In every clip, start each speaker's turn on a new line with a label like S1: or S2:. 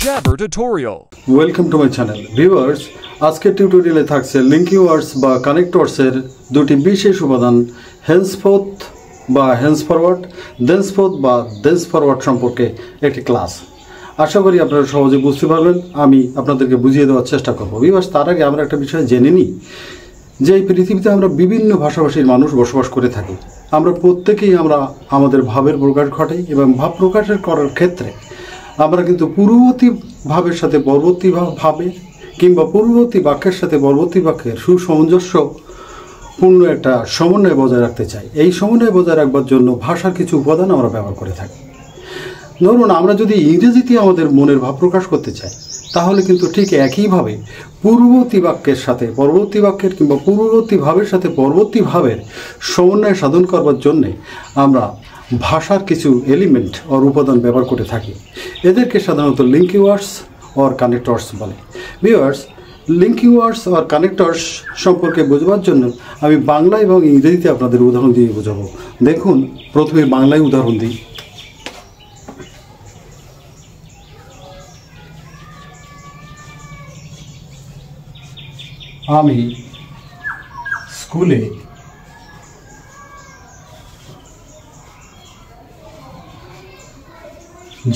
S1: Jabber tutorial.
S2: Welcome to my channel viewers. আজকের টিউটোরিয়ালে থাকছে লিঙ্কিং ওয়ার্ডস বা কানেক্টরসের দুটি বিশেষ উপাদান হেন্সফোর্থ বা হেন্সফরওয়ার্ড, দেন্সফোর্থ বা দেন্সফরওয়ার্ড সম্পর্কে একটি ক্লাস। আশা করি আপনারা সহজে বুঝতে পারবেন। আমি আপনাদেরকে বুঝিয়ে দেওয়ার চেষ্টা করব। ভিউয়ার্স, তার আগে আমরা একটা বিষয় জেনে নিই যে এই পৃথিবীতে আমরা বিভিন্ন ভাষাভাষীর মানুষ বসবাস করে থাকি। আমরা প্রত্যেকেই আমাদের ভাবের প্রকাশ ঘটাই এবং ভাব প্রকাশের করার ক্ষেত্রে আমরা কিন্তু পূর্ববর্তী ভাবের সাথে পরবর্তী ভাবে কিংবা পূর্ববর্তী বাক্যের সাথে পরবর্তী বাক্যের সুসামঞ্জস্যপূর্ণ একটা সমন্বয় বজায় রাখতে চাই। এই সমন্বয় বজায় রাখবার জন্য ভাষার কিছু উপাদান আমরা ব্যবহার করে থাকি। ধরুন, আমরা যদি ইংরেজিতে আমাদের মনের ভাব প্রকাশ করতে চাই, তাহলে কিন্তু ঠিক একইভাবে পূর্ববর্তী বাক্যের সাথে পরবর্তী বাক্যের কিংবা পূর্ববর্তী ভাবের সাথে পরবর্তী ভাবের সমন্বয় সাধন করবার জন্যে আমরা ভাষার কিছু এলিমেন্ট অর উপাদান ব্যবহার করে থাকি। এদেরকে সাধারণত লিঙ্কিং ওয়ার্ডস অর কানেক্টরস বলে। Viewers, linking words or connectors সম্পর্কে বোঝবার জন্য আমি বাংলা এবং ইংরেজিতে আপনাদের উদাহরণ দিয়ে বোঝাবো। দেখুন, প্রথমে বাংলায় উদাহরণ দিই। আমি স্কুলে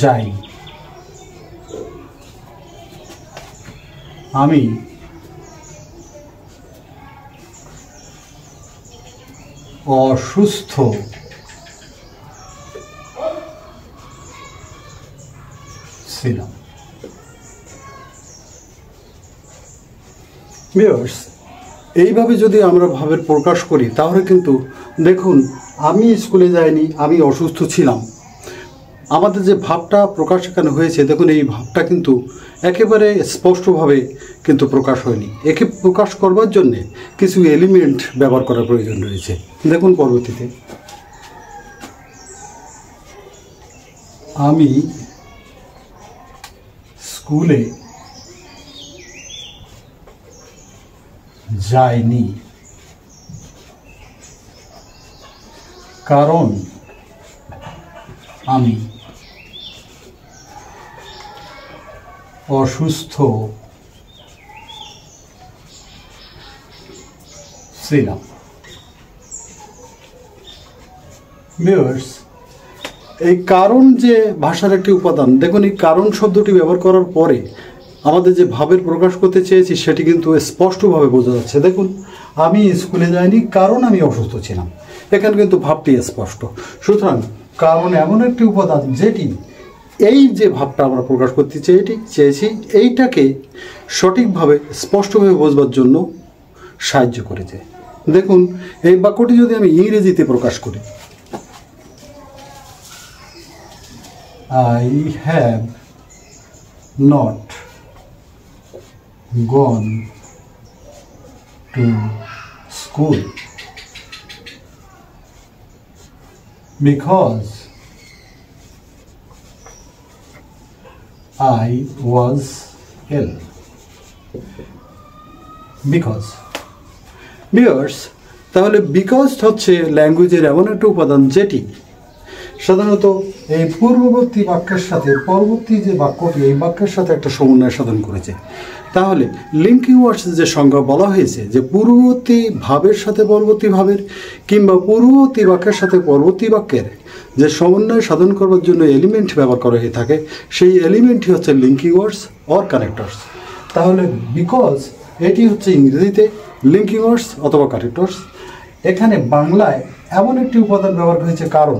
S2: যাই। আমি অসুস্থ ছিলাম। ভিউয়ার্স, এইভাবে যদি আমরা ভাবের প্রকাশ করি তাহলে কিন্তু দেখুন, আমি স্কুলে যাইনি, আমি অসুস্থ ছিলাম। আমাদের যে ভাবটা প্রকাশ এখানে হয়েছে, দেখুন এই ভাবটা কিন্তু একেবারে স্পষ্টভাবে কিন্তু প্রকাশ হয়নি। একে প্রকাশ করবার জন্যে কিছু এলিমেন্ট ব্যবহার করার প্রয়োজন রয়েছে। দেখুন পরবর্তীতে, আমি স্কুলে যাইনি কারণ আমি অসুস্থ ছিলাম। ভিউয়ার্স, এই কারণ যে ভাষার একটি উপাদান, দেখুন এই কারণ শব্দটি ব্যবহার করার পরে আমাদের যে ভাবের প্রকাশ করতে চেয়েছি সেটি কিন্তু স্পষ্টভাবে বোঝা যাচ্ছে। দেখুন, আমি স্কুলে যাইনি কারণ আমি অসুস্থ ছিলাম। এখানে কিন্তু ভাবটি স্পষ্ট। সুতরাং কারণ এমন একটি উপাদান যেটি এই যে ভাবটা আমরা প্রকাশ করতে চেয়েছি এইটাকে সঠিকভাবে স্পষ্টভাবে বোঝবার জন্য সাহায্য করেছে। দেখুন, এই বাক্যটি যদি আমি ইংরেজিতে প্রকাশ করি, I have not gone to school because I was ill. Because. Viewers, তাহলে বিকজ হচ্ছে ল্যাঙ্গুয়েজের এমন একটা উপাদান যেটি সাধারণত এই পূর্ববর্তী বাক্যের সাথে পরবর্তী যে বাক্যটি এই বাক্যের সাথে একটা সমন্বয় সাধন করেছে। তাহলে লিঙ্কিং ওয়ার্ডস যে সংজ্ঞা বলা হয়েছে যে পূর্ববর্তী ভাবের সাথে পরবর্তী ভাবের কিংবা পূর্ববর্তী বাক্যের সাথে পরবর্তী বাক্যের যে সমন্বয় সাধন করবার জন্য এলিমেন্ট ব্যবহার করা হয়ে থাকে, সেই এলিমেন্টই হচ্ছে লিঙ্কিং ওয়ার্ডস অর কানেক্টরস। তাহলে বিকজ এটি হচ্ছে ইংরেজিতে লিঙ্কিং ওয়ার্ডস অথবা কানেক্টরস। এখানে বাংলায় এমন একটি উপাদান ব্যবহার হয়েছে কারণ,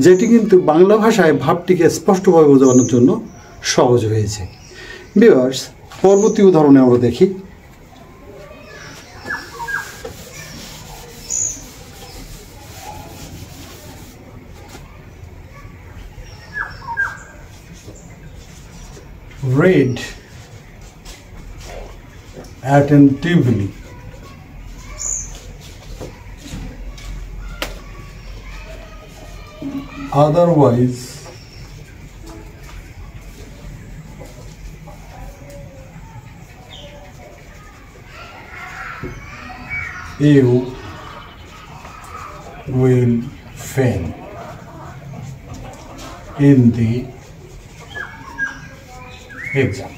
S2: যেটি কিন্তু বাংলা ভাষায় ভাবটিকে স্পষ্টভাবে বোঝানোর জন্য সহজ হয়েছে। ভিউয়ার্স, পরবর্তী উদাহরণে আমরা দেখি। Read attentively. Otherwise, you will fail in the exam.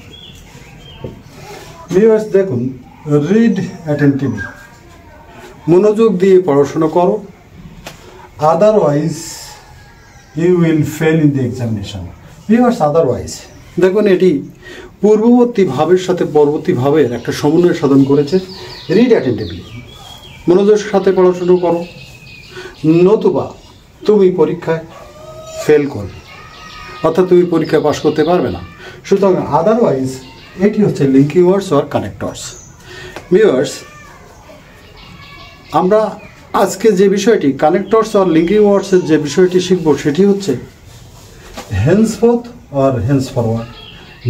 S2: Viewers দেখুন, রিড অ্যাটেন্টিভলি, মনোযোগ দিয়ে পড়াশোনা করো, otherwise you will fail in the examination. Viewers otherwise দেখুন, এটি পূর্ববর্তী ভাবের সাথে পরবর্তী ভাবের একটা সমন্বয় সাধন করেছে। রিড অ্যাটেন্টিভলি, মনোযোগের সাথে পড়াশুনো করো, নতুবা তুমি পরীক্ষায় ফেল করবে, অর্থাৎ তুমি পরীক্ষায় পাশ করতে পারবে না। সুতরাং আদারওয়াইজ এটি হচ্ছে linking words or connectors. Viewers, আমরা আজকে যে বিষয়টি কানেক্টরস অর লিঙ্কিং ওয়ার্ডসের যে বিষয়টি শিখব সেটি হচ্ছে henceforth or hence forward,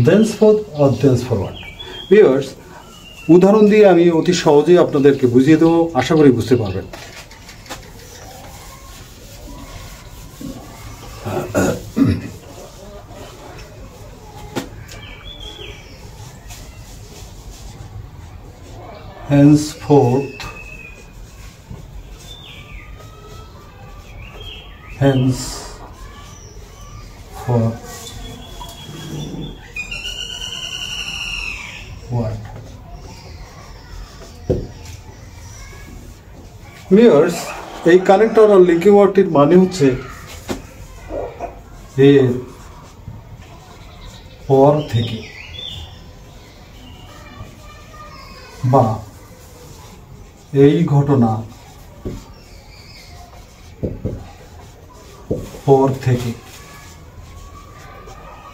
S2: thenceforth or thence forward. Viewers, উদাহরণ দিয়ে আমি অতি সহজেই আপনাদেরকে বুঝিয়ে দেবো, আশা করি বুঝতে পারবেন। henceforth, hence for what? Viewers, এই কানেক্টর আর লিঙ্কিং ওয়ার্ডটির মানে হচ্ছে এর পর থেকে বা এই ঘটনা পর থেকে।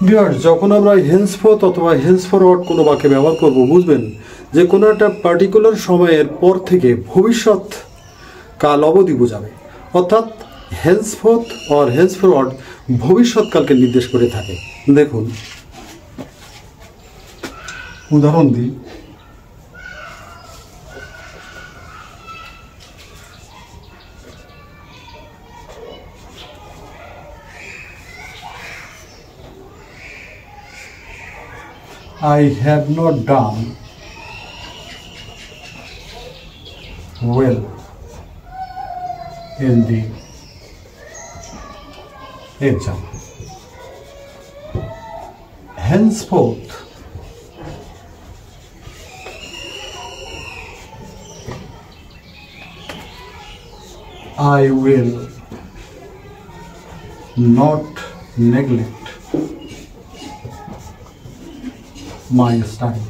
S2: ভিউয়ার্স, যখন আমরা হেন্সফোর্থ অথবা হেন্স ফরওয়ার্ড কোনো বাক্যে ব্যবহার করব, বুঝবেন যে কোনো একটা পার্টিকুলার সময়ের পর থেকে ভবিষ্যৎ কাল অবধি বোঝাবে। অর্থাৎ হেন্সফোর্থ অর হেন্স ফরওয়ার্ড ভবিষ্যৎকালকে নির্দেশ করে থাকে। দেখুন উদাহরণ দিই, I have not done well in the exam. Henceforth, I will not neglect my study.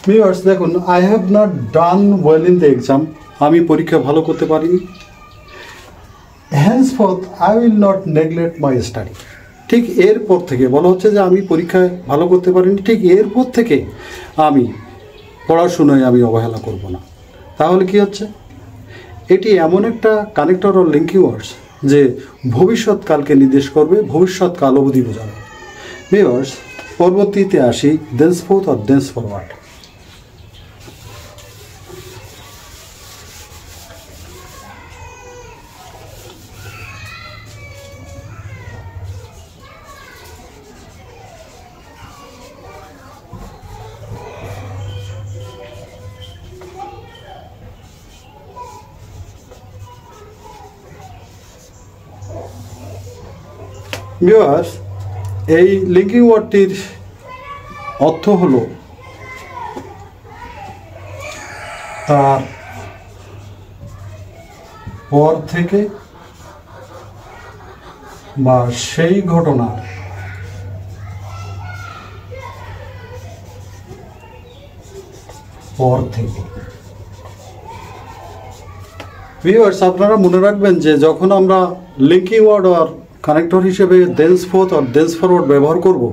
S2: Viewers, দেখুন, I have not done well in the exam, আমি পরীক্ষা ভালো করতে পারিনি। Henceforth, I will not neglect my study, ঠিক এরপর থেকে বলা হচ্ছে যে আমি পরীক্ষায় ভালো করতে পারিনি, ঠিক এরপর থেকে আমি পড়াশোনায় আমি অবহেলা করব না। তাহলে কি হচ্ছে, এটি এমন একটা কানেক্টর অর লিঙ্কিং ওয়ার্ডস যে ভবিষ্যৎকালকে নির্দেশ করবে, ভবিষ্যৎকাল অবধি বোঝাবে। ভিউয়ার্স, পরবর্তীতে আসি দেন্সফোর্থ অর দেন্স ফরওয়ার্ড। ভিউয়ার্স, এই লিঙ্কিং ওয়ার্ডটির অর্থ হলো তার পর থেকে বা সেই ঘটনার পর থেকে। ভিউয়ার্স, আপনারা মনে রাখবেন যে যখন আমরা লিঙ্কিং ওয়ার্ড আর কানেক্টর হিসেবে দেন্সফোর্থ আর দেন্স ফরওয়ার্ড ব্যবহার করব,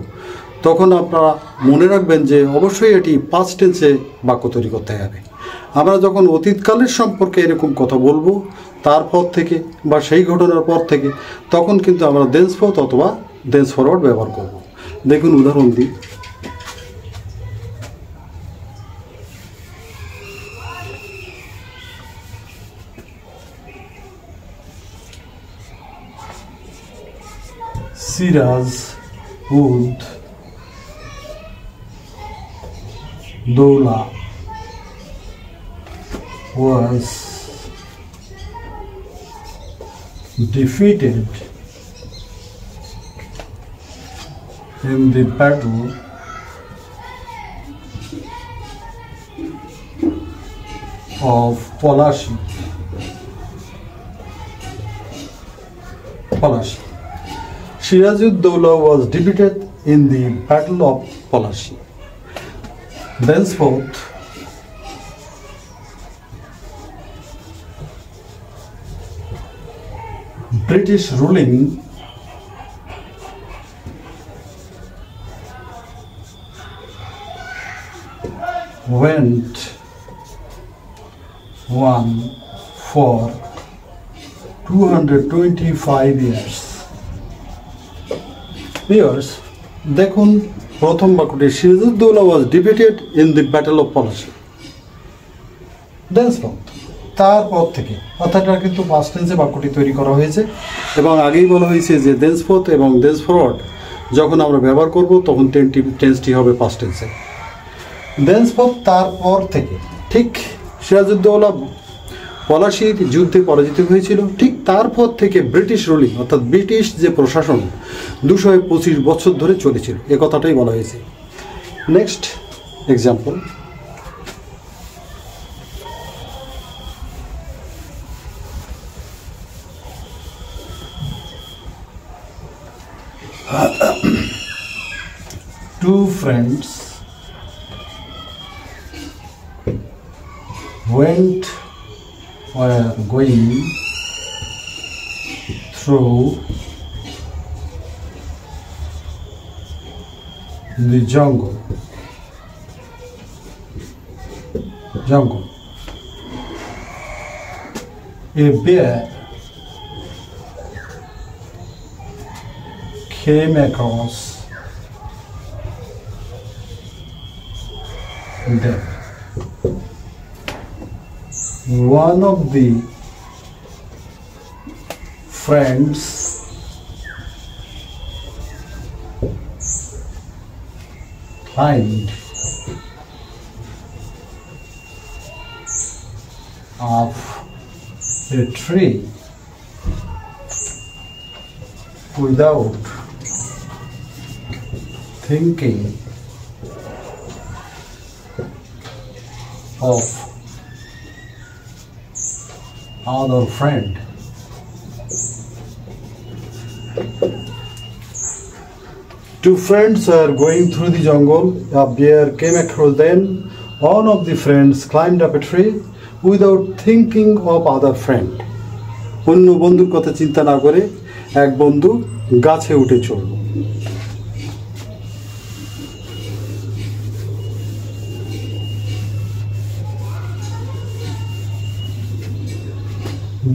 S2: তখন আপনারা মনে রাখবেন যে অবশ্যই এটি পাস্ট টেন্সে বাক্য তৈরি করতে হবে। আমরা যখন অতীতকালের সম্পর্কে এরকম কথা বলবো তারপর থেকে বা সেই ঘটনার পর থেকে, তখন কিন্তু আমরা দেন্সফোর্থ অথবা দেন্স ফরওয়ার্ড ব্যবহার করব। দেখুন উদাহরণ দিই, Siraj ud Dola was defeated in the battle of Palashi. Siraj-ud-Dowlah was defeated in the Battle of Palashi. Thenceforth, British ruling went on for 225 years. Viewers, দেখুন প্রথম বাক্যটি Sirajuddaulah was defeated in the battle of Palashi. Thenceforth, তারপর থেকে, অর্থাৎ এটা কিন্তু past টেন্সে বাক্যটি তৈরি করা হয়েছে এবং আগেই বলা হয়েছে যে thenceforth এবং thenceforward যখন আমরা ব্যবহার করব তখন টেন্সটি হবে পাস্ট টেন্সে। thenceforth তারপর থেকে, ঠিক সিরাজউদ্দৌলা পলাশির যুদ্ধে পরাজিত হয়েছিল, ঠিক তারপর থেকে ব্রিটিশ রুলিং অর্থাৎ ব্রিটিশ যে প্রশাসন 225 বছর ধরে চলেছিল, এ কথাটাই বলা হয়েছে। Next example, two friends were going through the jungle. A bear came across them. One of the friends climbed up a tree without thinking of other friend. Two friends are going through the jungle. A bear came across them. One of the friends climbed up a tree without thinking of other friend. অন্য বন্ধুর কথা চিন্তা না করে এক বন্ধু গাছে উঠে চলল।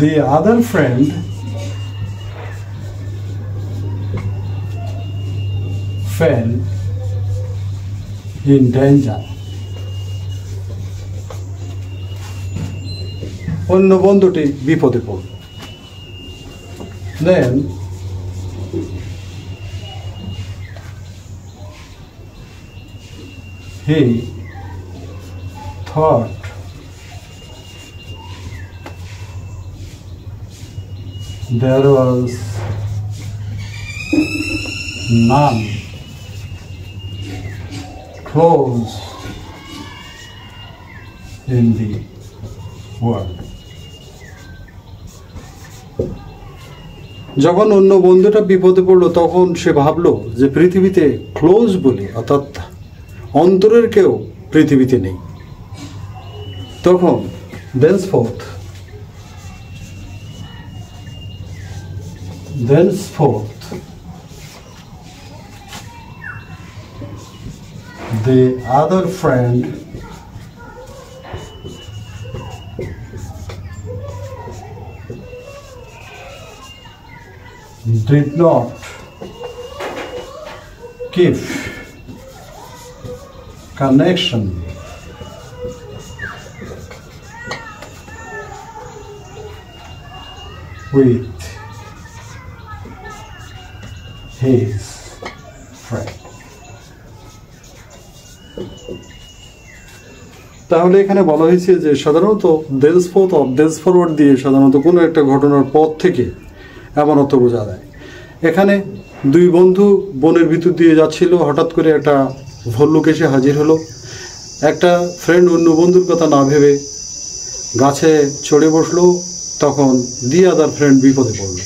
S2: The other friend fell in danger. অন্য বন্ধুটি বিপদে পড়ল। Then he thought there was none close in the world. যখন অন্য বন্ধুটা বিপদে পড়লো তখন সে ভাবলো যে পৃথিবীতে ক্লোজ বলে অর্থাৎ অন্তরের কেউ পৃথিবীতে নেই। তখন thenceforth the other friend did not keep connection with his friend. তাহলে এখানে বলা হয়েছে যে সাধারণত thenceforth or thenceforward দিয়ে সাধারণত কোনো একটা ঘটনার পর থেকে এমন অর্থ বোঝা যায়। এখানে দুই বন্ধু বনের ভিতর দিয়ে যাচ্ছিল, হঠাৎ করে একটা ভল্লুক এসে হাজির হলো। একটা ফ্রেন্ড অন্য বন্ধুর কথা না ভেবে গাছে চড়ে বসলো, তখন দি আদার ফ্রেন্ড বিপদে পড়ল।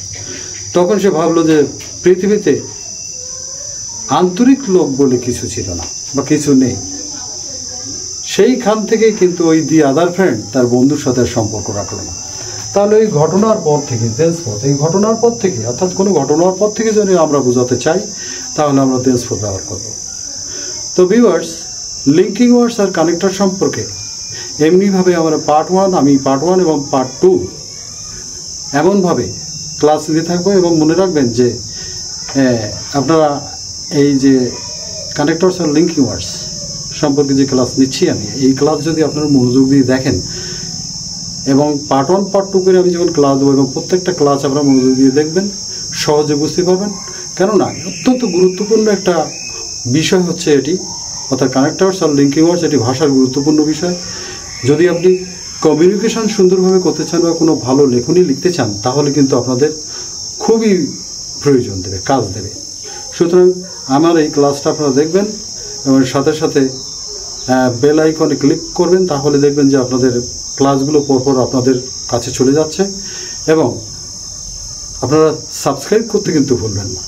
S2: তখন সে ভাবলো যে পৃথিবীতে আন্তরিক লোক বলে কিছু ছিল না বা কিছু নেই। সেইখান থেকে কিন্তু ওই দি আদার ফ্রেন্ড তার বন্ধুর সাথে সম্পর্ক রাখলো না। তাহলে এই ঘটনার পর থেকে এই ঘটনার পর থেকে, অর্থাৎ কোনো ঘটনার পর থেকে যদি আমরা বোঝাতে চাই তাহলে আমরা দেন্সফোর্থ ব্যবহার করব। তো ভিউয়ার্স, লিঙ্কিং ওয়ার্ডস আর কানেক্টর সম্পর্কে এমনিভাবে আমরা আমি পার্ট 1 এবং পার্ট 2 এমনভাবে ক্লাস নিতে থাকবো। এবং মনে রাখবেন যে আপনারা এই যে কানেক্টরস আর লিঙ্কিং ওয়ার্ডস সম্পর্কে যে ক্লাস নিচ্ছি আমি, এই ক্লাস যদি আপনারা মনোযোগ দিয়ে দেখেন এবং পার্ট 1 পার্ট 2 করে আমি যখন ক্লাস দেবো এবং প্রত্যেকটা ক্লাস আপনারা মনোযোগ দিয়ে দেখবেন, সহজে বুঝতে পারবেন। কেননা অত্যন্ত গুরুত্বপূর্ণ একটা বিষয় হচ্ছে এটি, অর্থাৎ কানেক্টরস আর লিঙ্কিং ওয়ার্ডস এটি ভাষার গুরুত্বপূর্ণ বিষয়। যদি আপনি কমিউনিকেশন সুন্দরভাবে করতে চান বা কোনো ভালো লেখনী লিখতে চান তাহলে কিন্তু আপনাদের খুবই প্রয়োজন দেবে, কাজ দেবে। সুতরাং আমার এই ক্লাসটা আপনারা দেখবেন এবং সাথে সাথে বেল আইকনে ক্লিক করবেন, তাহলে দেখবেন যে আপনাদের ক্লাসগুলো পরপর আপনাদের কাছে চলে যাচ্ছে। এবং আপনারা সাবস্ক্রাইব করতে কিন্তু ভুলবেন না।